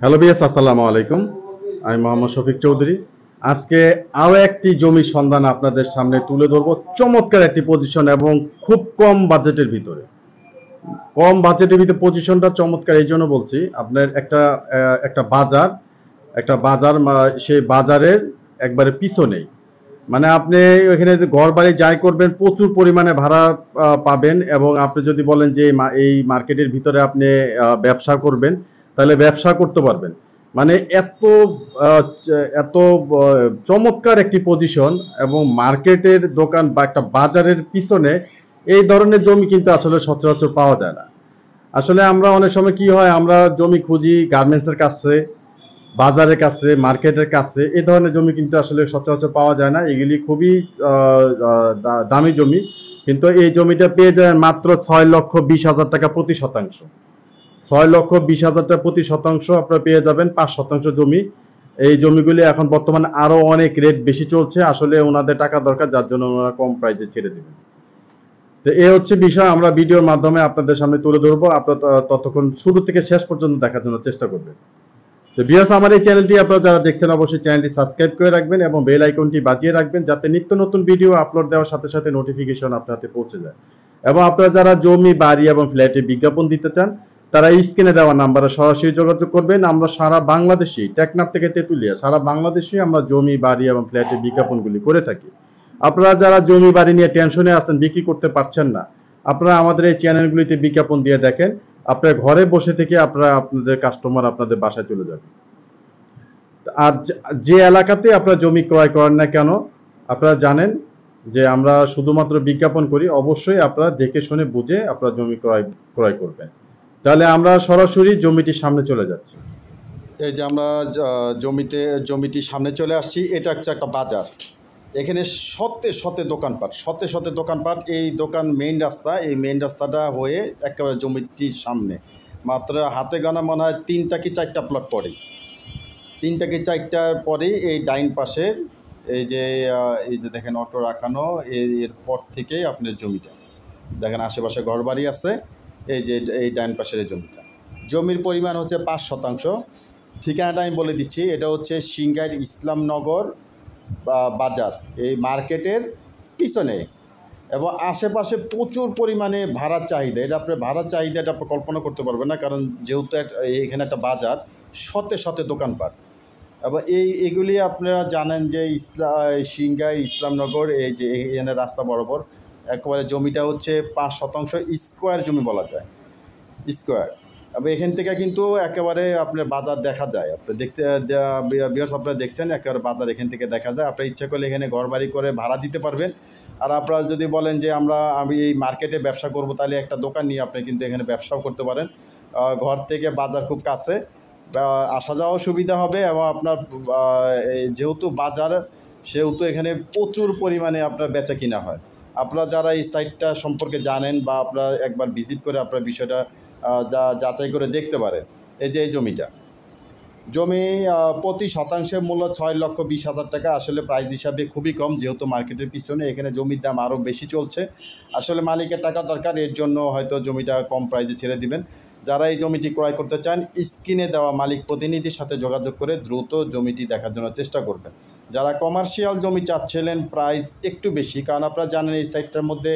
Hello বিয়াস, আসসালামু আলাইকুম। আমি মোহাম্মদ শফিক চৌধুরী। আজকে আরো একটি জমির সন্ধান আপনাদের সামনে তুলে ধরবো। চমৎকার একটি পজিশন এবং খুব কম বাজেটের ভিতরে। কম বাজেটের ভিতরে পজিশনটা চমৎকার এই জন্য বলছি, আপনার একটা বাজার, সেই বাজারের একবারে পিছনেই, মানে আপনি ওইখানে যে ঘর বাড়ি যাই করবেন প্রচুর পরিমাণে ভাড়া পাবেন। এবং আপনি যদি বলেন যে এই মার্কেটের ভিতরে আপনি ব্যবসা করবেন, তাহলে ব্যবসা করতে পারবেন। মানে আহ, এত চমৎকার একটি পজিশন এবং মার্কেটের দোকান বা একটা বাজারের পিছনে এই ধরনের জমি কিন্তু আসলে সচরাচর পাওয়া যায় না। আসলে আমরা অনেক সময় কি হয়, আমরা জমি খুঁজি গার্মেন্টসের কাছে, বাজারের কাছে, মার্কেটের কাছে। এই ধরনের জমি কিন্তু আসলে সচরাচর পাওয়া যায় না। এগুলি খুবই দামি জমি। কিন্তু এই জমিটা পেয়ে যায় মাত্র 6,20,000 টাকা প্রতি শতাংশ। 6,20,000 টাকা প্রতি শতাংশ আপনারা পেয়ে যাবেন 5 শতাংশ জমি। এই জমিগুলি এখন বর্তমানে আরো অনেক রেট বেশি চলছে। আসলে ওনাদের টাকা দরকার, যার জন্য ওনারা কম প্রাইসে ছেড়ে দেবেন। তো এই হচ্ছে বিষয়, আমরা ভিডিওর মাধ্যমে আপনাদের সামনে তুলে ধরবো। আপনারা ততক্ষণ শুরু থেকে শেষ পর্যন্ত দেখার জন্য চেষ্টা করবেন। তো ভিউয়ার্স, আমার এই চ্যানেলটি আপনারা যারা দেখছেন অবশ্যই চ্যানেলটি সাবস্ক্রাইব করে রাখবেন এবং বেল আইকনটি বাজিয়ে রাখবেন, যাতে নিত্য নতুন ভিডিও আপলোড দেওয়ার সাথে সাথে নোটিফিকেশন আপনার হাতে পৌঁছে যায়। এবং আপনারা যারা জমি, বাড়ি এবং ফ্ল্যাটে বিজ্ঞাপন দিতে চান, তারা স্ক্রিনে দেওয়া নাম্বারে সরাসরি যোগাযোগ করবেন। আমরা সারা বাংলাদেশে, টেকনাফ থেকে তেতুলিয়া, সারা বাংলাদেশে আমরা জমি, বাড়ি এবং ফ্ল্যাটে বিজ্ঞাপনগুলি করে থাকি। আপনারা যারা জমি বাড়ি নিয়ে টেনশনে আছেন, বিক্রি করতে পারছেন না, আপনারা আমাদের এই চ্যানেলগুলিতে বিজ্ঞাপন দিয়ে দেখেন। আপনার ঘরে বসে থেকে আপনারা আপনাদের কাস্টমার আপনাদের বাসায় চলে যাবে। আর যে এলাকাতে আপনারা জমি ক্রয় করেন না কেন, আপনারা জানেন যে আমরা শুধুমাত্র বিজ্ঞাপন করি। অবশ্যই আপনারা দেখে শুনে বুঝে আপনারা জমি ক্রয় করবেন। তাহলে আমরা সরাসরি জমিটির সামনে চলে যাচ্ছি। এই যে আমরা জমিটির সামনে চলে আসছি। এটা হচ্ছে একটা বাজার। এখানে শতে শতে দোকানপাট, শতে শতে দোকানপাট। এই দোকান মেইন রাস্তা, এই মেইন রাস্তাটা হয়ে একেবারে জমিটির সামনে মাত্র হাতে গোনা মনে হয় 3টা কি 4টা প্লট পরেই, 3টা কি 4টার পরেই এই ডাইন পাশের এই যে দেখেন অটো রাখানো, এরপর থেকেই আপনার জমিটা দেখেন। আশেপাশে ঘরবাড়ি আছে। এই যে এই ডাইন পাশের এই জমির পরিমাণ হচ্ছে 5 শতাংশ। ঠিকানাটা আমি বলে দিচ্ছি, এটা হচ্ছে সিংগাইর ইসলামনগর বাজার, এই মার্কেটের পিছনে। এবং আশেপাশে প্রচুর পরিমাণে ভাড়ার চাহিদা। এটা আপনার ভাড়ার চাহিদাটা আপনি কল্পনা করতে পারবেন না, কারণ যেহেতু এখানে একটা বাজার, শতে শতে দোকানপাট। এবং এগুলি আপনারা জানেন যে সিংগাইর ইসলামনগর, এই যে এখানে রাস্তা বরাবর একেবারে জমিটা হচ্ছে 5 শতাংশ স্কোয়ার জমি বলা যায়, স্কোয়ার। এবং এখান থেকে কিন্তু একেবারে আপনার বাজার দেখা যায়। আপনি ভিউয়ার্স আপনারা দেখছেন একেবারে বাজার এখান থেকে দেখা যায়। আপনার ইচ্ছা করলে এখানে ঘরবাড়ি করে ভাড়া দিতে পারবেন। আর আপনারা যদি বলেন যে আমি এই মার্কেটে ব্যবসা করব, তাহলে একটা দোকান নিয়ে আপনি কিন্তু এখানে ব্যবসাও করতে পারেন। ঘর থেকে বাজার খুব কাছে, আসা যাওয়াও সুবিধা হবে। এবং আপনার যেহেতু বাজার, সেহেতু এখানে প্রচুর পরিমাণে আপনার বেচা কিনা হয়। আপনারা যারা এই সাইটটা সম্পর্কে জানেন বা আপনারা একবার ভিজিট করে আপনার বিষয়টা যাচাই করে দেখতে পারেন। এই যে এই জমি প্রতি শতাংশের মূল্য 6,20,000 টাকা। আসলে প্রাইস হিসাবে খুবই কম, যেহেতু মার্কেটের পিছনে এখানে জমির দাম আরও বেশি চলছে। আসলে মালিকের টাকা দরকার, এর জন্য হয়তো জমিটা কম প্রাইসে ছেড়ে দিবেন। যারা এই জমিটি ক্রয় করতে চান, স্ক্রিনে দেওয়া মালিক প্রতিনিধির সাথে যোগাযোগ করে দ্রুত জমিটি দেখার জন্য চেষ্টা করবেন। যারা কমার্শিয়াল জমি চাচ্ছিলেন, প্রাইস একটু বেশি, কারণ আপনারা জানেন এই সাইটটার মধ্যে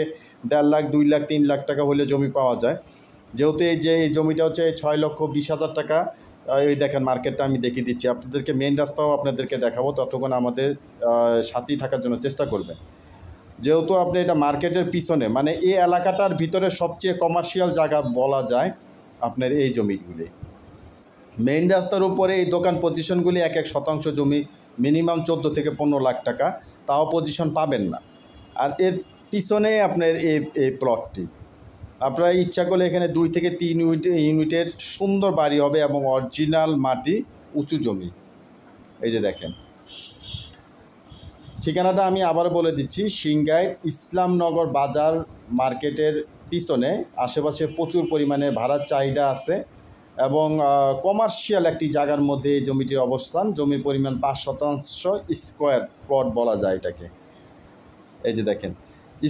1.5 লাখ, 2 লাখ, 3 লাখ টাকা হলে জমি পাওয়া যায়। যেহেতু এই জমিটা হচ্ছে 6,20,000 টাকা। এই দেখেন মার্কেটটা আমি দেখিয়ে দিচ্ছি আপনাদেরকে, মেন রাস্তাও আপনাদেরকে দেখাবো। ততক্ষণ আমাদের সাথেই থাকার জন্য চেষ্টা করবেন। যেহেতু আপনি এটা মার্কেটের পিছনে, মানে এই এলাকাটার ভিতরে সবচেয়ে কমার্শিয়াল জায়গা বলা যায় আপনার এই জমিগুলি। মেইন রাস্তার উপরে এই দোকান পজিশনগুলি এক শতাংশ জমি মিনিমাম 14 থেকে 15 লাখ টাকা, তাও পজিশন পাবেন না। আর এর পিছনে আপনার এই প্লটটি, আপনারা ইচ্ছা করলে এখানে 2 থেকে 3 ইউনিটের সুন্দর বাড়ি হবে এবং অরিজিনাল মাটি, উঁচু জমি। এই যে দেখেন ঠিকানাটা আমি আবার বলে দিচ্ছি, সিংগাইর ইসলামনগর বাজার মার্কেটের পিছনে। আশেপাশে প্রচুর পরিমাণে ভাড়ার চাহিদা আছে এবং কমার্শিয়াল একটি জায়গার মধ্যে এই জমিটির অবস্থান। জমির পরিমাণ 5 শতাংশ স্কোয়ার প্লট বলা যায় এটাকে। এই যে দেখেন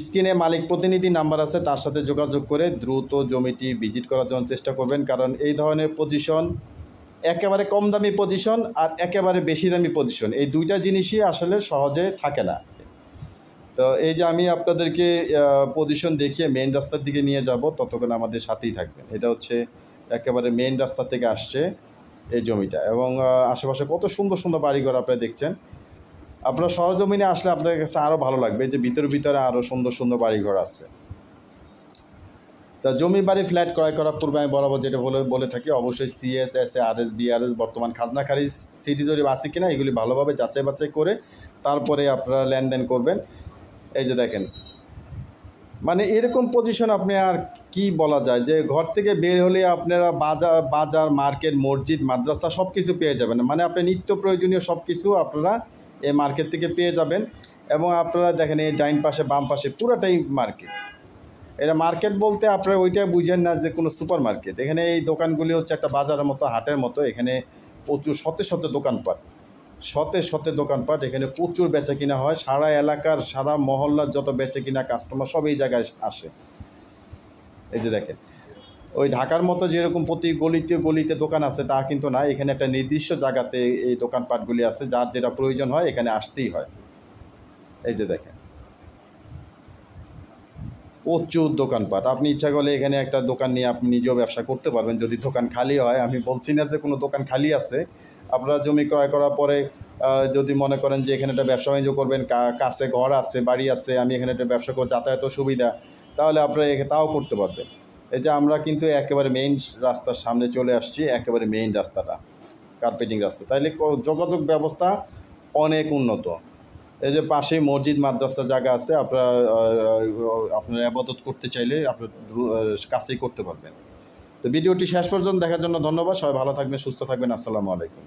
স্ক্রিনে মালিক প্রতিনিধি নাম্বার আছে, তার সাথে যোগাযোগ করে দ্রুত জমিটি ভিজিট করার জন্য চেষ্টা করবেন। কারণ এই ধরনের পজিশন একেবারে কম দামি পজিশন আর একেবারে বেশি দামি পজিশন, এই দুইটা জিনিসই আসলে সহজে থাকে না। তো এই যে আমি আপনাদেরকে পজিশন দেখিয়ে মেইন রাস্তার দিকে নিয়ে যাব, ততক্ষণ আমাদের সাথেই থাকবেন। এটা হচ্ছে একেবারে মেইন রাস্তা থেকে আসছে এই জমিটা, এবং আশেপাশে কত সুন্দর সুন্দর বাড়িঘর আপনারা দেখছেন। আপনারা সরজমিনে আসলে আপনাদের কাছে আরও ভালো লাগবে যে ভিতরে আরও সুন্দর সুন্দর বাড়িঘর আছে। তা জমি বাড়ি ফ্ল্যাট ক্রয় করার পূর্বে আমি বরাবর যেটা বলে থাকি, অবশ্যই সিএস, এসএ, আরএস, বিআরএস বর্তমান খাজনা খারিজ সিটি জরিপ আছে কিনা এগুলি ভালোভাবে যাচাই বাছাই করে তারপরে আপনারা লেনদেন করবেন। এই যে দেখেন, মানে এরকম পজিশন আপনি আর কি বলা যায়, যে ঘর থেকে বের হলে আপনারা বাজার মার্কেট মসজিদ মাদ্রাসা সব কিছু পেয়ে যাবেন। মানে আপনি নিত্য প্রয়োজনীয় সব কিছু আপনারা এই মার্কেট থেকে পেয়ে যাবেন। এবং আপনারা দেখেন এই ডাইন পাশে বাম পাশে পুরোটাই মার্কেট। এটা মার্কেট বলতে আপনারা ওইটা বুঝেন না যে কোনো সুপার মার্কেট। এখানে এই দোকানগুলি হচ্ছে একটা বাজারের মতো, হাটের মতো। এখানে প্রচুর শতে দোকানপাট, এখানে প্রচুর বেচা কিনা হয়। সারা এলাকার সারা মহল্লার যত বেচা কিনা কাস্টমার সব এই জায়গায় আসে। এই যে দেখেন, ওই ঢাকার মতো যেরকম প্রতি গলিতে দোকান আছে তা কিন্তু না, এখানে একটা নির্দিষ্ট জায়গাতে এই দোকানপাটগুলি আছে, যার যেটা প্রয়োজন হয় এখানে আসতেই হয়। এই যে দেখেন, প্রচুর দোকানপাট। আপনি ইচ্ছা করলে এখানে একটা দোকান নিয়ে আপনি নিজেও ব্যবসা করতে পারবেন যদি দোকান খালি হয়। আমি বলছি না যে কোনো দোকান খালি আছে। আপনারা জমি ক্রয় করার পরে যদি মনে করেন যে এখানে একটা ব্যবসা বাণিজ্য করবেন, কাছে ঘর আছে, বাড়ি আছে, আমি এখানে একটা ব্যবসা করব, যাতায়াত সুবিধা, তাহলে আপনারা তাও করতে পারবেন। এই যে আমরা কিন্তু একেবারে মেইন রাস্তার সামনে চলে আসছি, একেবারে মেইন রাস্তাটা কার্পেটিং রাস্তা, তাইলে যোগাযোগ ব্যবস্থা অনেক উন্নত। এই যে পাশে মসজিদ মাদ্রাসা জায়গা আছে, আপনারা ইবাদত করতে চাইলে আপনার কাছেই করতে পারবেন। তো ভিডিওটি শেষ পর্যন্ত দেখার জন্য ধন্যবাদ। সবাই ভালো থাকবেন, সুস্থ থাকবেন। আসসালামু আলাইকুম।